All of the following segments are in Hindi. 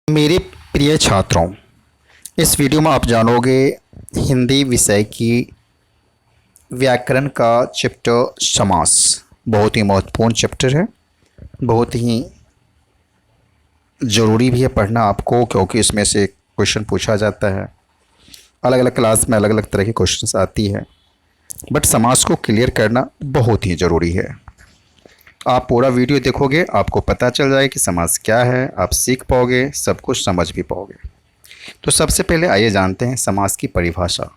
मेरे प्रिय छात्रों, इस वीडियो में आप जानोगे हिंदी विषय की व्याकरण का चैप्टर समास। बहुत ही महत्वपूर्ण चैप्टर है, बहुत ही ज़रूरी भी है पढ़ना आपको, क्योंकि इसमें से क्वेश्चन पूछा जाता है। अलग अलग क्लास में अलग अलग तरह की क्वेश्चंस आती है, बट समास को क्लियर करना बहुत ही ज़रूरी है। आप पूरा वीडियो देखोगे, आपको पता चल जाएगा कि समास क्या है, आप सीख पाओगे, सब कुछ समझ भी पाओगे। तो सबसे पहले आइए जानते हैं समास की परिभाषा,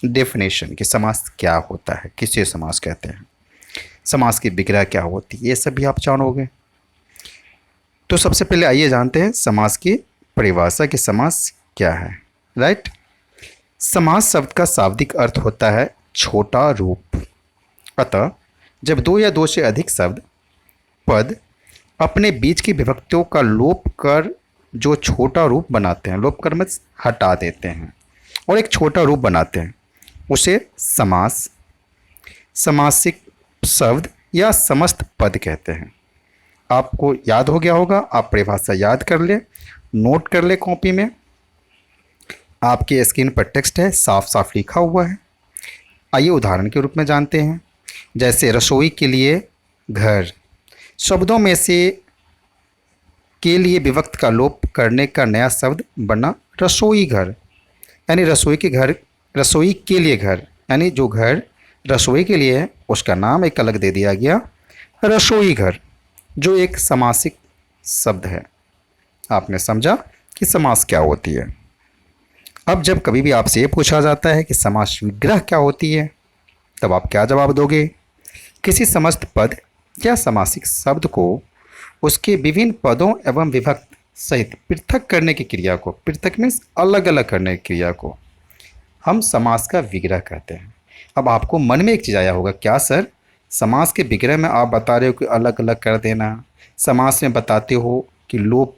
डेफिनेशन कि समास क्या होता है, किसे समास कहते हैं, समास की विग्रह क्या होती है, ये सब भी आप जानोगे। तो सबसे पहले आइए जानते हैं समास की परिभाषा कि समास क्या है। राइट। समास शब्द का शाब्दिक अर्थ होता है छोटा रूप। अतः जब दो या दो से अधिक शब्द पद अपने बीच की विभक्तियों का लोप कर जो छोटा रूप बनाते हैं, लोप कर में हटा देते हैं और एक छोटा रूप बनाते हैं, उसे समास, समासिक शब्द या समस्त पद कहते हैं। आपको याद हो गया होगा, आप परिभाषा याद कर ले, नोट कर ले कॉपी में। आपके स्क्रीन पर टेक्स्ट है, साफ साफ लिखा हुआ है। आइए उदाहरण के रूप में जानते हैं। जैसे रसोई के लिए घर, शब्दों में से के लिए विभक्त का लोप करने का नया शब्द बना रसोई घर। यानी रसोई के घर, रसोई के लिए घर, यानी जो घर रसोई के लिए है उसका नाम एक अलग दे दिया गया रसोई घर, जो एक समासिक शब्द है। आपने समझा कि समास क्या होती है। अब जब कभी भी आपसे ये पूछा जाता है कि समास विग्रह क्या होती है, तब आप क्या जवाब दोगे? किसी समस्त पद या समासिक शब्द को उसके विभिन्न पदों एवं विभक्त सहित पृथक करने की क्रिया को, पृथक मीन्स अलग अलग करने की क्रिया को हम समास का विग्रह कहते हैं। अब आपको मन में एक चीज़ आया होगा, क्या सर समास के विग्रह में आप बता रहे हो कि अलग अलग कर देना, समास में बताते हो कि लोप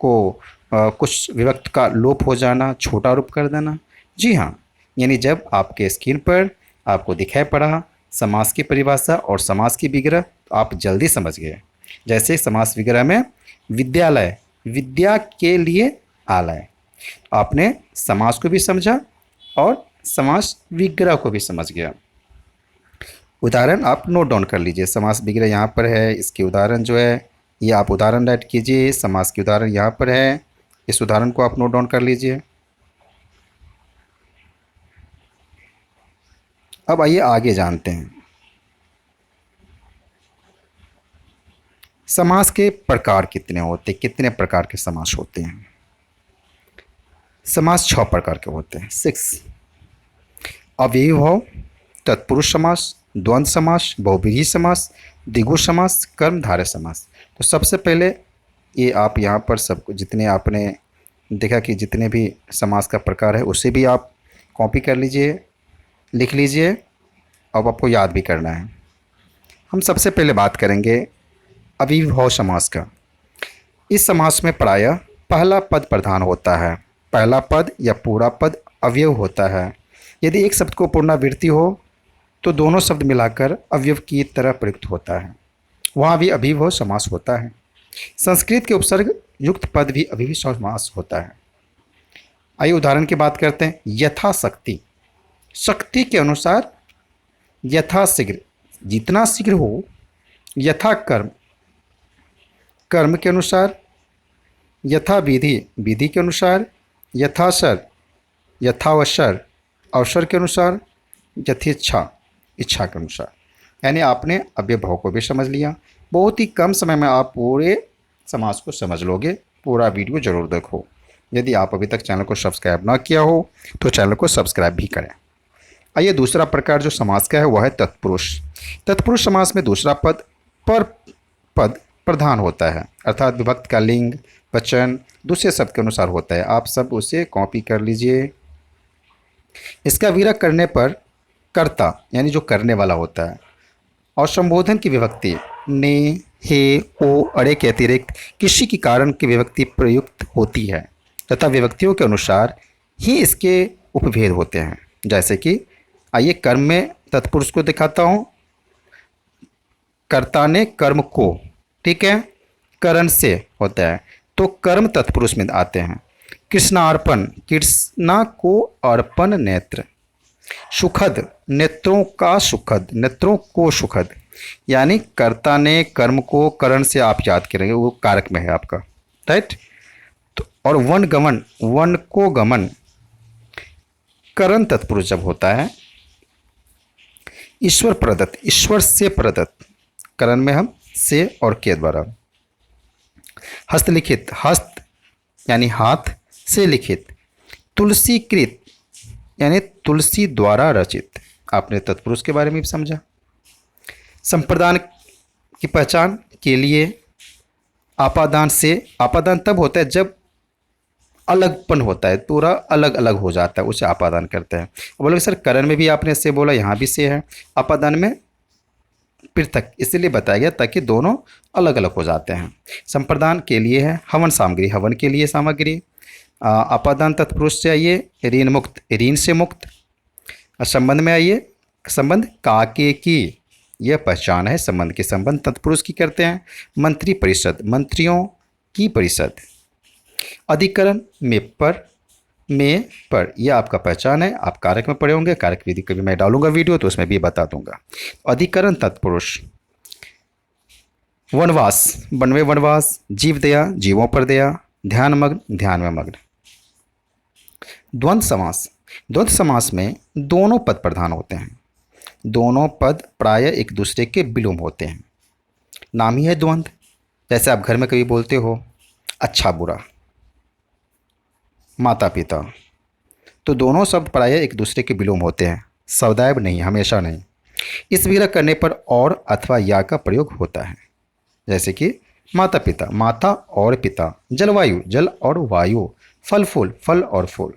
को कुछ विभक्त का लोप हो जाना, छोटा रूप कर देना। जी हाँ, यानी जब आपके स्क्रीन पर आपको दिखाई पड़ा समास की परिभाषा और समास की विग्रह, तो आप जल्दी समझ गए। जैसे समास विग्रह में विद्यालय, विद्या के लिए आलय, आपने समास को भी समझा और समास विग्रह को भी समझ गया। उदाहरण आप नोट डाउन कर लीजिए, समास विग्रह यहाँ पर है, इसके उदाहरण जो है ये आप उदाहरण राइट कीजिए। समास के उदाहरण यहाँ पर है, इस उदाहरण को आप नोट डाउन कर लीजिए। अब आइए आगे जानते हैं समास के प्रकार कितने होते हैं, कितने प्रकार के समास होते हैं। समास 6 प्रकार के होते हैं, 6। अव्ययीभाव, तत्पुरुष समास, द्वंद्व समास, बहुव्रीहि समास, द्विगु समास, कर्मधारय समास। तो सबसे पहले ये आप यहाँ पर सब जितने आपने देखा कि जितने भी समास का प्रकार है उसे भी आप कॉपी कर लीजिए, लिख लीजिए, अब आपको याद भी करना है। हम सबसे पहले बात करेंगे अव्ययीभाव समास का। इस समास में प्रायः पहला पद प्रधान होता है, पहला पद या पूरा पद अवयव होता है। यदि एक शब्द को पुनरावृत्ति हो तो दोनों शब्द मिलाकर अवयव की तरह प्रयुक्त होता है, वहाँ भी अव्ययीभाव समास होता है। संस्कृत के उपसर्ग युक्त पद भी अव्ययीभाव समास होता है। आइए उदाहरण की बात करते हैं। यथाशक्ति, शक्ति के अनुसार, यथाशीघ्र, जितना शीघ्र हो, यथा कर्म, कर्म के अनुसार, यथा विधि, विधि के अनुसार, यथासर, यथावसर, अवसर के अनुसार, यथेच्छा, इच्छा के अनुसार। यानी आपने अव्ययभाव को भी समझ लिया। बहुत ही कम समय में आप पूरे समास को समझ लोगे। पूरा वीडियो जरूर देखो। यदि आप अभी तक चैनल को सब्सक्राइब ना किया हो तो चैनल को सब्सक्राइब भी करें। आइए दूसरा प्रकार जो समास का है वह है तत्पुरुष। तत्पुरुष समास में दूसरा पद पर पद प्रधान होता है, अर्थात विभक्त का लिंग वचन दूसरे शब्द के अनुसार होता है। आप सब उसे कॉपी कर लीजिए। इसका विग्रह करने पर कर्ता यानी जो करने वाला होता है और संबोधन की विभक्ति ने, हे, ओ, अड़े के अतिरिक्त किसी के कारण की विभक्ति प्रयुक्त होती है तथा विभक्तियों के अनुसार ही इसके उपभेद होते हैं। जैसे कि आइए कर्म में तत्पुरुष को दिखाता हूँ। कर्ता ने कर्म को, ठीक है, करण से होता है, तो कर्म तत्पुरुष में आते हैं। कृष्णार्पण, कृष्णा को अर्पण नेत्र। सुखद, नेत्रों का सुखद, नेत्रों को सुखद, यानी कर्ता ने कर्म को करण से आप याद करेंगे, वो कारक में है आपका, राइट। तो और वन गमन, वन को गमन, करण तत्पुरुष जब होता है। ईश्वर प्रदत्त, ईश्वर से प्रदत्त, करण में हम से और के द्वारा। हस्तलिखित, हस्त यानी हाथ से लिखित। तुलसीकृत यानी तुलसी द्वारा रचित, आपने तत्पुरुष के बारे में भी समझा। संप्रदान की पहचान के लिए, आपादान से, आपादान तब होता है जब अलगपन होता है, पूरा अलग अलग हो जाता है, उसे आपादान करते हैं। बोलोगे सर करण में भी आपने से बोला, यहाँ भी से है, आपादान में पृथक इसलिए बताया गया ताकि दोनों अलग अलग हो जाते हैं। संप्रदान के लिए है हवन सामग्री, हवन के लिए सामग्री। आपादान तत्पुरुष से आइए, ऋण मुक्त, ऋण से मुक्त। संबंध में आइए, संबंध काके की, यह पहचान है संबंध के, संबंध तत्पुरुष की करते हैं। मंत्री परिषद, मंत्रियों की परिषद। अधिकरण में पर यह आपका पहचान है, आप कारक में पढ़े होंगे, कारक विधि कभी मैं डालूंगा वीडियो तो उसमें भी बता दूंगा। अधिकरण तत्पुरुष। वनवास, वन में वनवास। जीव दया, जीवों पर दया। ध्यान मग्न, ध्यान में मग्न। द्वंद्व समास, द्वंद्व समास में दोनों पद प्रधान होते हैं, दोनों पद प्राय एक दूसरे के विलोम होते हैं, नाम ही है द्वंद्व। जैसे आप घर में कभी बोलते हो अच्छा बुरा, माता पिता, तो दोनों शब्द प्राय एक दूसरे के विलोम होते हैं, सदैव नहीं, हमेशा नहीं। इस विग्रह करने पर और अथवा या का प्रयोग होता है, जैसे कि माता पिता, माता और पिता। जलवायु, जल और वायु। फल फूल, फल और फूल।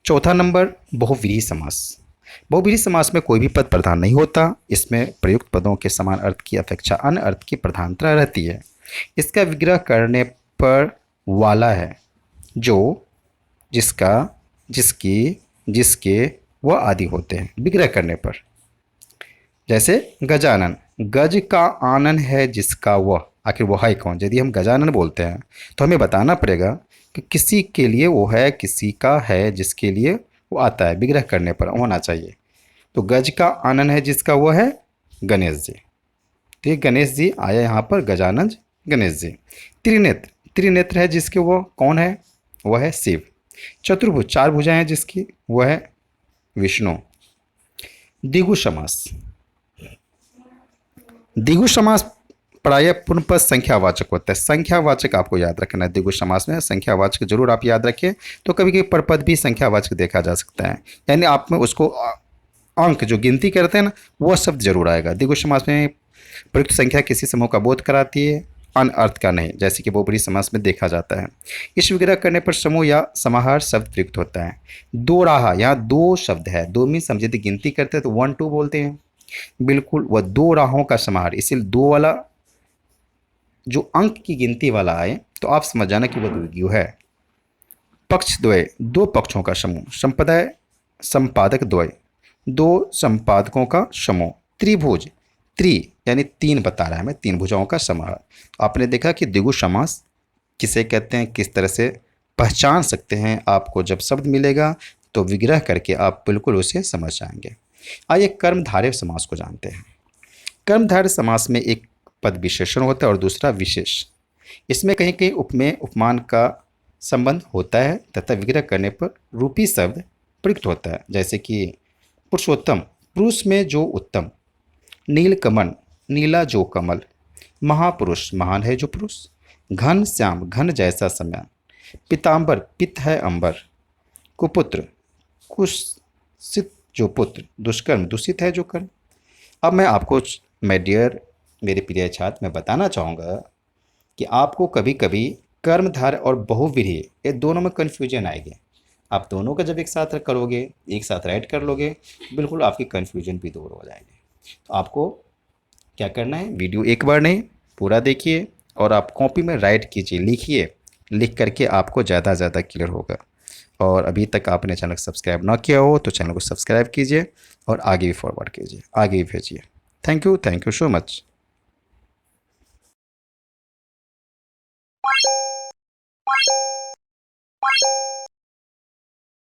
चौथा नंबर बहुव्रीहि समास। बहुव्रीहि समास में कोई भी पद प्रधान नहीं होता, इसमें प्रयुक्त पदों के समान अर्थ की अपेक्षा अन्य अर्थ की प्रधानता रहती है। इसका विग्रह करने पर वाला है, जो, जिसका, जिसकी, जिसके, वह आदि होते हैं विग्रह करने पर। जैसे गजानन, गज का आनन है जिसका वह, आखिर वह है कौन। यदि हम गजानन बोलते हैं तो हमें बताना पड़ेगा कि किसी के लिए वो है, किसी का है, जिसके लिए वो आता है, विग्रह करने पर होना चाहिए। तो गज का आनन है जिसका वो है गणेश जी, तो ये गणेश जी आया यहाँ पर, गजानन गणेश जी। त्रिनेत्र, त्रिनेत्र है जिसके वो कौन है, वह है शिव। चतुर्भुज, चार भुजाएं हैं जिसकी, वह है विष्णु। द्विगु समास, द्विगु समास प्राय पूर्ण पद संख्यावाचक होता है, संख्यावाचक आपको याद रखना है। द्विगु समास में संख्यावाचक जरूर आप याद रखें, तो कभी कभी परपद भी संख्यावाचक देखा जा सकता है, यानी आप में उसको अंक जो गिनती करते हैं ना, वह शब्द जरूर आएगा। द्विगु समास में प्रयुक्त संख्या किसी समूह का बोध कराती है, अन्य अर्थ का नहीं, जैसे कि बहुब्रीहि समास में देखा जाता है। इस विग्रह करने पर समूह या समाहार शब्द प्रयुक्त होता है। दो राहा, यहाँ दो शब्द है, दो में समझे गिनती करते हैं तो 1 2 बोलते हैं, बिल्कुल वह दो राहों का समाहार, इसीलिए दो वाला जो अंक की गिनती वाला आए तो आप समझ जाना कि वह द्विगु है। पक्ष द्वय, दो पक्षों का समूह। संप्रदाय, संपादक द्वय, दो संपादकों का समूह। त्रिभुज, त्रि यानी तीन बता रहा है हमें, तीन भुजाओं का समाहार। आपने देखा कि द्विगु समास किसे कहते हैं, किस तरह से पहचान सकते हैं, आपको जब शब्द मिलेगा तो विग्रह करके आप बिल्कुल उसे समझ जाएंगे। आइए कर्मधारय समास को जानते हैं। कर्मधारय समास में एक पद विशेषण होता है और दूसरा विशेष। इसमें कहीं कहीं उपमेय उपमान का संबंध होता है तथा विग्रह करने पर रूपी शब्द प्रयुक्त होता है, जैसे कि पुरुषोत्तम, पुरुष में जो उत्तम। नीलकमल, नीला जो कमल। महापुरुष, महान है जो पुरुष। घन श्याम, घन जैसा समय। पीताम्बर, पित है अंबर। कुपुत्र, कुत्सित जो पुत्र। दुष्कर्म, दूषित है जो कर्म। अब मैं आपको, माय डियर मेरे प्रिय छात्र, मैं बताना चाहूँगा कि आपको कभी कभी कर्मधारय और बहुव्रीहि ये दोनों में कन्फ्यूजन आएगी। आप दोनों का जब एक साथ करोगे, एक साथ राइट कर लोगे, बिल्कुल आपकी कन्फ्यूजन भी दूर हो जाएगी। तो आपको क्या करना है, वीडियो एक बार नहीं पूरा देखिए और आप कॉपी में राइट कीजिए, लिखिए, लिख करके आपको ज़्यादा से ज़्यादा क्लियर होगा। और अभी तक आपने चैनल को सब्सक्राइब ना किया हो तो चैनल को सब्सक्राइब कीजिए और आगे भी फॉरवर्ड कीजिए, आगे भी भेजिए। Thank you so much.